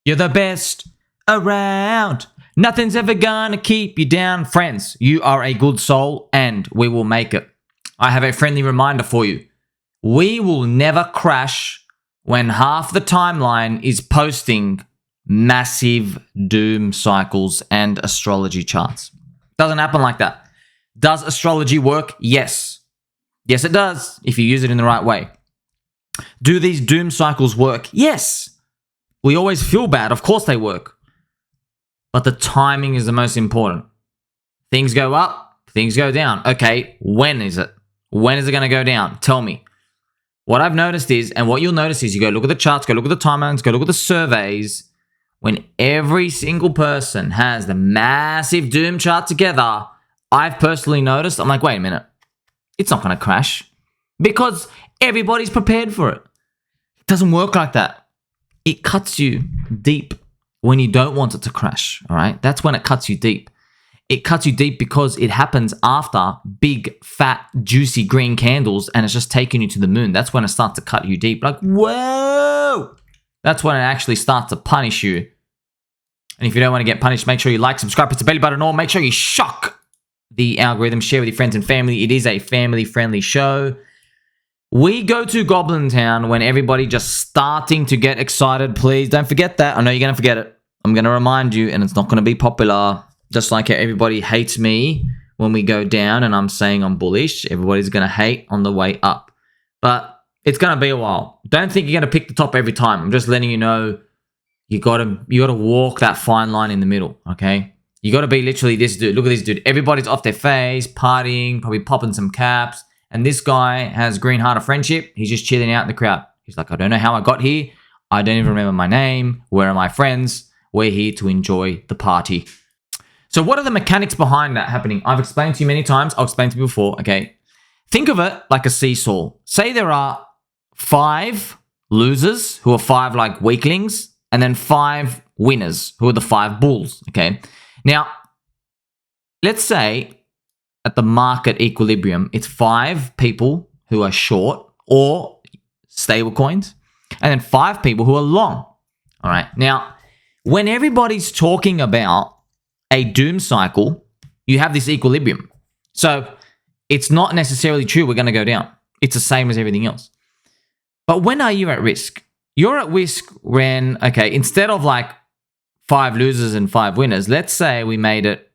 You're the best around. Nothing's ever gonna keep you down. Friends, you are a good soul and we will make it. I have a friendly reminder for you. We will never crash when half the timeline is posting massive doom cycles and astrology charts. Doesn't happen like that. Does astrology work? Yes. Yes, it does, if you use it in the right way. Do these doom cycles work? Yes. We always feel bad. Of course they work. But the timing is the most important. Things go up, things go down. Okay, when is it? When is it going to go down? Tell me. What I've noticed is, and what you'll notice is, you go look at the charts, go look at the timelines, go look at the surveys. When every single person has the massive doom chart together, I've personally noticed, I'm like, wait a minute. It's not going to crash. Because everybody's prepared for it. It doesn't work like that. It cuts you deep when you don't want it to crash, all right? That's when it cuts you deep. It cuts you deep because it happens after big, fat, juicy green candles and it's just taking you to the moon. That's when it starts to cut you deep. Like, whoa! That's when it actually starts to punish you. And if you don't want to get punished, make sure you like, subscribe, hit the belly button on. Make sure you shock the algorithm, share with your friends and family. It is a family-friendly show. We go to Goblin Town when everybody just starting to get excited. Please don't forget that. I know you're going to forget it. I'm going to remind you, and it's not going to be popular. Just like how everybody hates me when we go down and I'm saying I'm bullish. Everybody's going to hate on the way up. But it's going to be a while. Don't think you're going to pick the top every time. I'm just letting you know you got to walk that fine line in the middle, okay? You got to be literally this dude. Look at this dude. Everybody's off their face, partying, probably popping some caps. And this guy has green heart of friendship. He's just chilling out in the crowd. He's like, I don't know how I got here. I don't even remember my name. Where are my friends? We're here to enjoy the party. So what are the mechanics behind that happening? I've explained to you many times. I'll explain to you before, okay? Think of it like a seesaw. Say there are 5 losers who are 5 like weaklings, and then 5 winners who are the 5 bulls, okay? Now, let's say at the market equilibrium, it's 5 people who are short or stable coins, and then 5 people who are long. All right. Now, when everybody's talking about a doom cycle, you have this equilibrium. So it's not necessarily true we're going to go down. It's the same as everything else. But when are you at risk? You're at risk when, okay, instead of like 5 losers and 5 winners, let's say we made it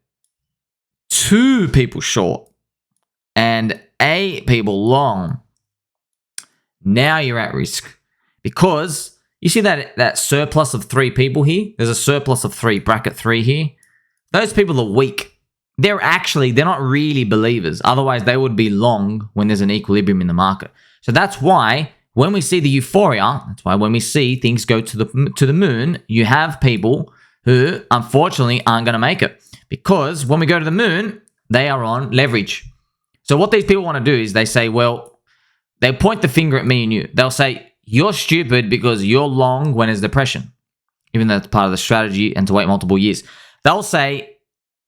2 people short and 8 people long. Now you're at risk because you see that surplus of 3 people here. There's a surplus of 3, bracket 3 here. Those people are weak. They're not really believers. Otherwise, they would be long when there's an equilibrium in the market. So that's why when we see the euphoria, that's why when we see things go to the moon, you have people who unfortunately aren't going to make it. Because when we go to the moon, they are on leverage. So what these people want to do is they say, well, they point the finger at me and you. They'll say, you're stupid because you're long when there's depression. Even though it's part of the strategy and to wait multiple years. They'll say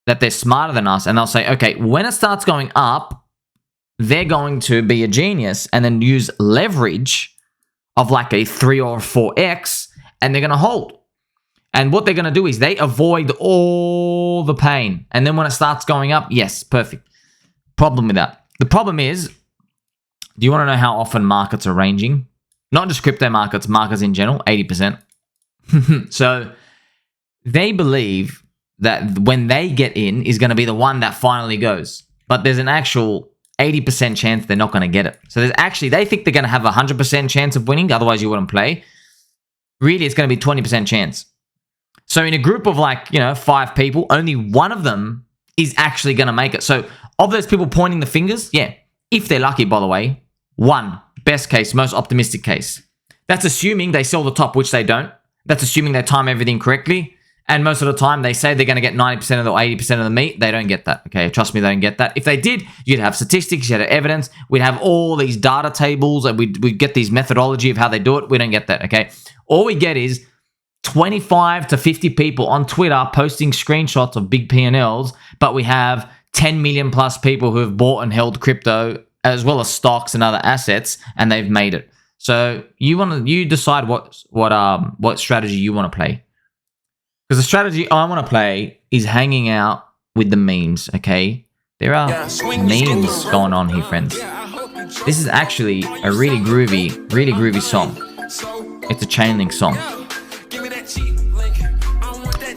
that they're smarter than us. And they'll say, okay, when it starts going up, they're going to be a genius and then use leverage of like a 3 or 4x and they're going to hold. And what they're going to do is they avoid all the pain. And then when it starts going up, yes, perfect. Problem with that. The problem is, do you want to know how often markets are ranging? Not just crypto markets, markets in general, 80%. So they believe that when they get in is going to be the one that finally goes. But there's an actual 80% chance they're not going to get it. So they think they're going to have a 100% chance of winning. Otherwise, you wouldn't play. Really, it's going to be 20% chance. So in a group of 5 people, only one of them is actually going to make it. So of those people pointing the fingers, yeah, if they're lucky, by the way, 1, best case, most optimistic case. That's assuming they sell the top, which they don't. That's assuming they time everything correctly. And most of the time, they say they're going to get 90% of the 80% of the meat. They don't get that, okay? Trust me, they don't get that. If they did, you'd have statistics, you'd have evidence. We'd have all these data tables, and we'd get these methodology of how they do it. We don't get that, okay? All we get is 25 to 50 people on Twitter posting screenshots of big P&Ls, but we have 10 million plus people who have bought and held crypto as well as stocks and other assets, and they've made it. So you decide what strategy you want to play. Because the strategy I want to play is hanging out with the memes, okay? There are memes going on here, friends. This is actually a really groovy song. It's a ChainLink song.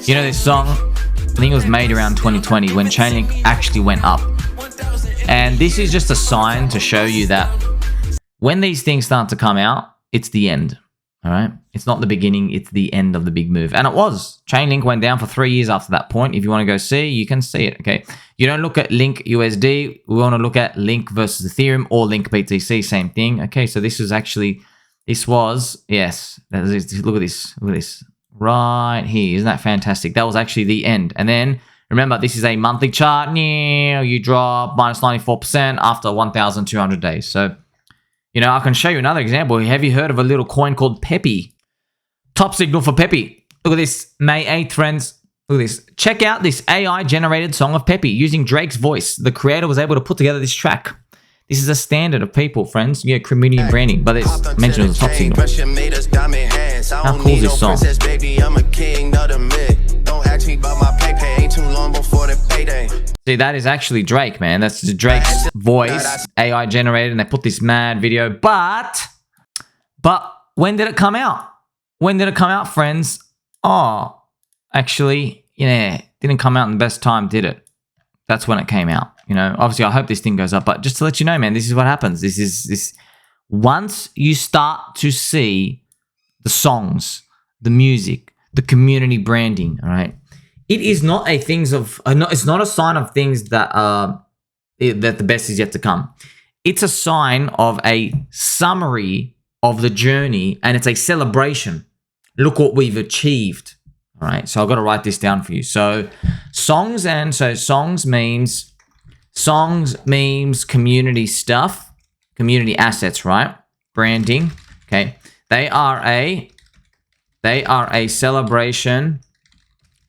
You know this song? I think it was made around 2020 when ChainLink actually went up. And this is just a sign to show you that when these things start to come out, it's the end. All right? It's not the beginning, it's the end of the big move. And it was. ChainLink went down for 3 years after that point. If you want to go see, you can see it, okay? You don't look at Link USD. We want to look at Link versus Ethereum or Link BTC, same thing. Okay, so this was, yes. Look at this. Right here. Isn't that fantastic? That was actually the end. And then, remember, this is a monthly chart. You drop minus 94% after 1,200 days. So, you know, I can show you another example. Have you heard of a little coin called Pepe? Top signal for Pepe. Look at this. May 8th, friends. Look at this. Check out this AI-generated song of Pepe using Drake's voice. The creator was able to put together this track. This is a standard of people, friends. Yeah, community branding. But it's mentioned as a top signal. How cool is this song? See, that is actually Drake, man. That's Drake's voice, AI generated, and they put this mad video. But when did it come out? When did it come out, friends? Oh, actually, yeah, didn't come out in the best time, did it? That's when it came out. You know, obviously, I hope this thing goes up. But just to let you know, man, this is what happens. This. Once you start to see the songs, the music, the community branding, all right? It is not a it's not a sign of things that that the best is yet to come. It's a sign of a summary of the journey, and it's a celebration. Look what we've achieved. All right, so I've got to write this down for you. So songs memes, community stuff, community assets, right? Branding. Okay, they are a celebration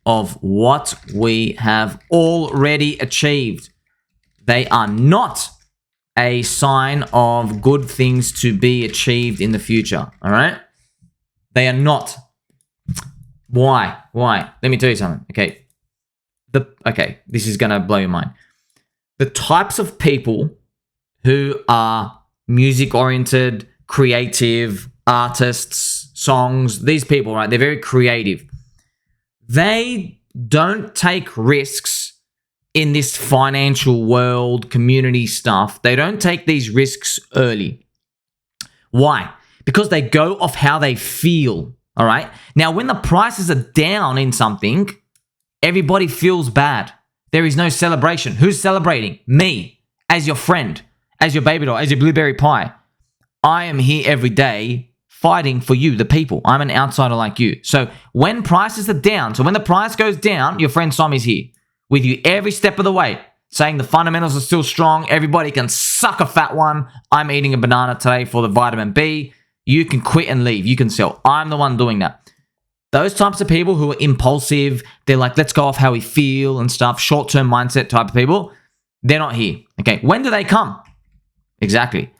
of what we have already achieved. They are not a sign of good things to be achieved in the future, all right? They are not. Why? Let me tell you something, okay? This is going to blow your mind. The types of people who are music-oriented, creative, artists, songs, these people, right? They're very creative. They don't take risks in this financial world, community stuff. They don't take these risks early. Why? Because they go off how they feel, all right? Now, when the prices are down in something, everybody feels bad. There is no celebration. Who's celebrating? Me, as your friend, as your baby doll, as your blueberry pie. I am here every day fighting for you, the people. I'm an outsider like you. So when prices are down, so when the price goes down, your friend Somi's here with you every step of the way, saying the fundamentals are still strong. Everybody can suck a fat one. I'm eating a banana today for the vitamin B. You can quit and leave. You can sell. I'm the one doing that. Those types of people who are impulsive, they're like, let's go off how we feel and stuff, short-term mindset type of people, they're not here. Okay, when do they come? Exactly.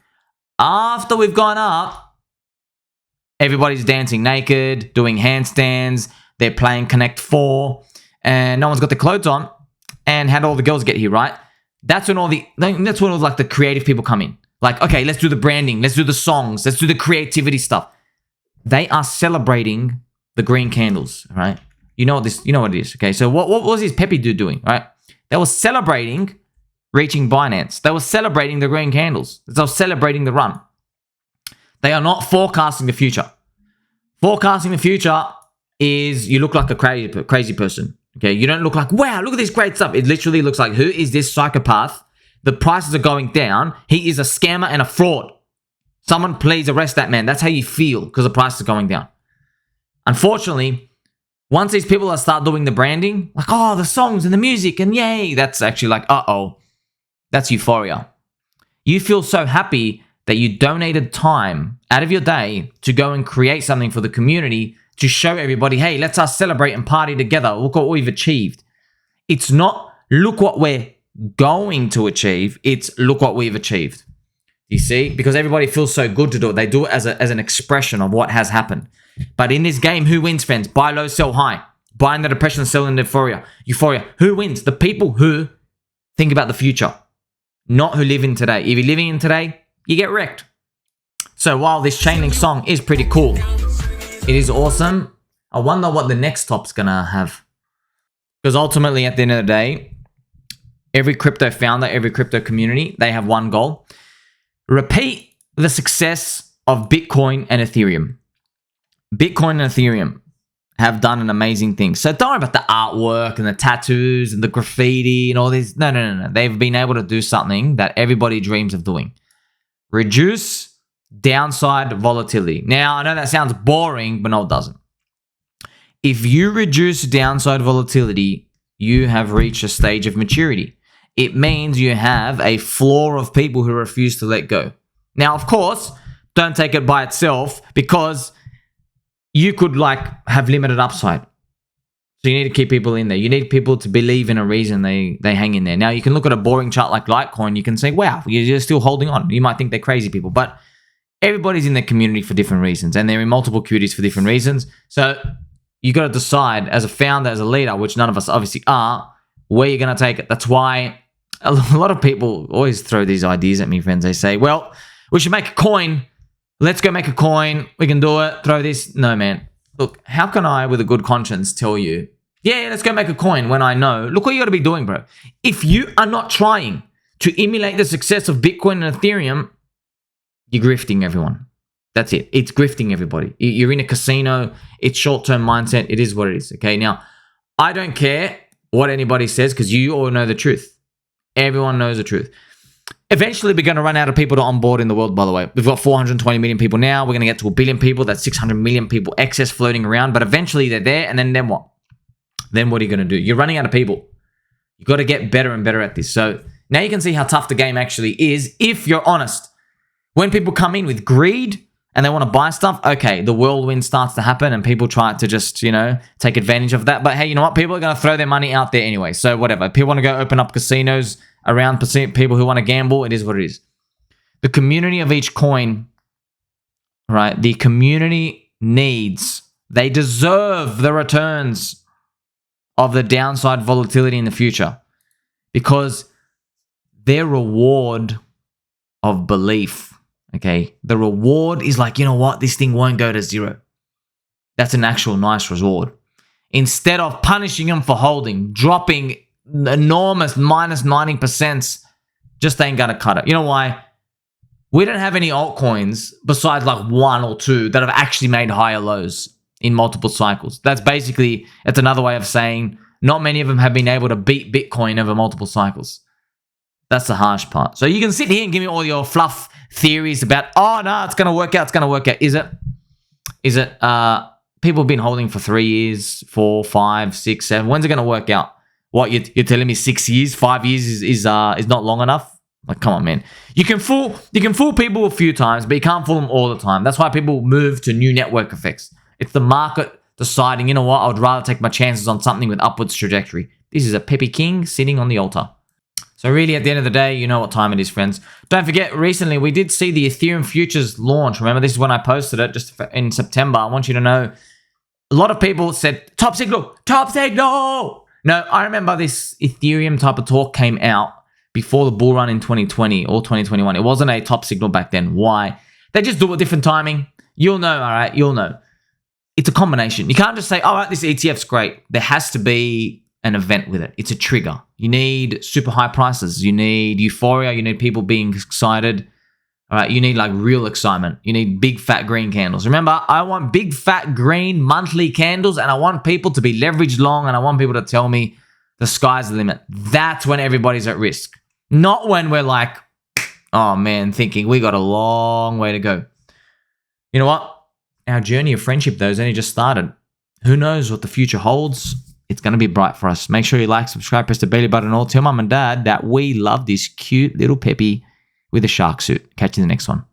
After we've gone up, everybody's dancing naked, doing handstands, they're playing Connect 4, and no one's got their clothes on. And how do all the girls get here, right? That's when all like the creative people come in. Like, okay, let's do the branding, let's do the songs, let's do the creativity stuff. They are celebrating the green candles, right? You know what it is, okay? So what was this Pepe dude doing, right? They were celebrating reaching Binance. They were celebrating the green candles. They were celebrating the run. They are not forecasting the future. Forecasting the future is you look like a crazy person. Okay, you don't look like, wow, look at this great stuff. It literally looks like, who is this psychopath? The prices are going down. He is a scammer and a fraud. Someone please arrest that man. That's how you feel because the price is going down. Unfortunately, once these people start doing the branding, like, oh, the songs and the music and yay, that's actually like, uh-oh. That's euphoria. You feel so happy that you donated time out of your day to go and create something for the community to show everybody, hey, let's us celebrate and party together. Look what we've achieved. It's not, look what we're going to achieve. It's, look what we've achieved. You see? Because everybody feels so good to do it. They do it as an expression of what has happened. But in this game, who wins, friends? Buy low, sell high. Buying the depression, selling the euphoria. Euphoria. Who wins? The people who think about the future, not who live in today. If you're living in today, you get wrecked. So while this ChainLink song is pretty cool, it is awesome, I wonder what the next top's gonna have. Because ultimately, at the end of the day, every crypto founder, every crypto community, they have one goal. Repeat the success of Bitcoin and Ethereum. Bitcoin and Ethereum have done an amazing thing. So don't worry about the artwork and the tattoos and the graffiti and all this. No. They've been able to do something that everybody dreams of doing. Reduce downside volatility. Now, I know that sounds boring, but no, it doesn't. If you reduce downside volatility, you have reached a stage of maturity. It means you have a floor of people who refuse to let go. Now, of course, don't take it by itself, because you could have limited upside. So you need to keep people in there. You need people to believe in a reason they hang in there. Now, you can look at a boring chart like Litecoin. You can say, wow, you're still holding on. You might think they're crazy people, but everybody's in the community for different reasons, and they're in multiple communities for different reasons. So you got to decide as a founder, as a leader, which none of us obviously are, where you're going to take it. That's why a lot of people always throw these ideas at me, friends. They say, well, we should make a coin. Let's go make a coin. We can do it. Throw this. No, man. Look, how can I, with a good conscience, tell you, yeah, let's go make a coin, when I know, look what you got to be doing, bro. If you are not trying to emulate the success of Bitcoin and Ethereum, you're grifting everyone. That's it. It's grifting everybody. You're in a casino. It's short-term mindset. It is what it is. Okay. Now, I don't care what anybody says, because you all know the truth. Everyone knows the truth. Eventually, we're going to run out of people to onboard in the world, by the way. We've got 420 million people now. We're going to get to 1 billion people. That's 600 million people excess floating around. But eventually, they're there. And then what? Then what are you going to do? You're running out of people. You've got to get better and better at this. So now you can see how tough the game actually is if you're honest. When people come in with greed and they want to buy stuff, okay, the whirlwind starts to happen and people try to just, take advantage of that. But hey, you know what? People are going to throw their money out there anyway. So whatever. People want to go open up casinos around people who want to gamble. It is what it is. The community of each coin, right? The community needs, they deserve the returns of the downside volatility in the future, because their reward of belief, okay, the reward is like, you know what, this thing won't go to zero. That's an actual nice reward. Instead of punishing them for holding, dropping enormous minus 90%, just ain't gonna cut it. You know why? We don't have any altcoins besides like one or two that have actually made higher lows in multiple cycles. It's another way of saying not many of them have been able to beat Bitcoin over multiple cycles. That's the harsh part. So you can sit here and give me all your fluff theories about, oh, no, it's going to work out. It's going to work out. Is it? People have been holding for 3 years, 4, 5, 6, 7. When's it going to work out? What, you're telling me 6 years, 5 years is not long enough? Like, come on, man. You can fool people a few times, but you can't fool them all the time. That's why people move to new network effects. It's the market deciding, you know what, I would rather take my chances on something with upwards trajectory. This is a Pepe King sitting on the altar. So really, at the end of the day, you know what time it is, friends. Don't forget, recently we did see the Ethereum futures launch. Remember, this is when I posted it just in September. I want you to know, a lot of people said, top signal, top signal. No, I remember this Ethereum type of talk came out before the bull run in 2020 or 2021. It wasn't a top signal back then. Why? They just do it different timing. You'll know, all right? You'll know. It's a combination. You can't just say, all right, this ETF's great. There has to be an event with it. It's a trigger. You need super high prices. You need euphoria. You need people being excited. All right, you need like real excitement. You need big fat green candles. Remember, I want big fat green monthly candles, and I want people to be leveraged long, and I want people to tell me the sky's the limit. That's when everybody's at risk. Not when we're like, oh man, thinking we got a long way to go. You know what? Our journey of friendship, though, has only just started. Who knows what the future holds? It's going to be bright for us. Make sure you like, subscribe, press the belly button, and all. Tell mum and dad that we love this cute little Pepe with a shark suit. Catch you in the next one.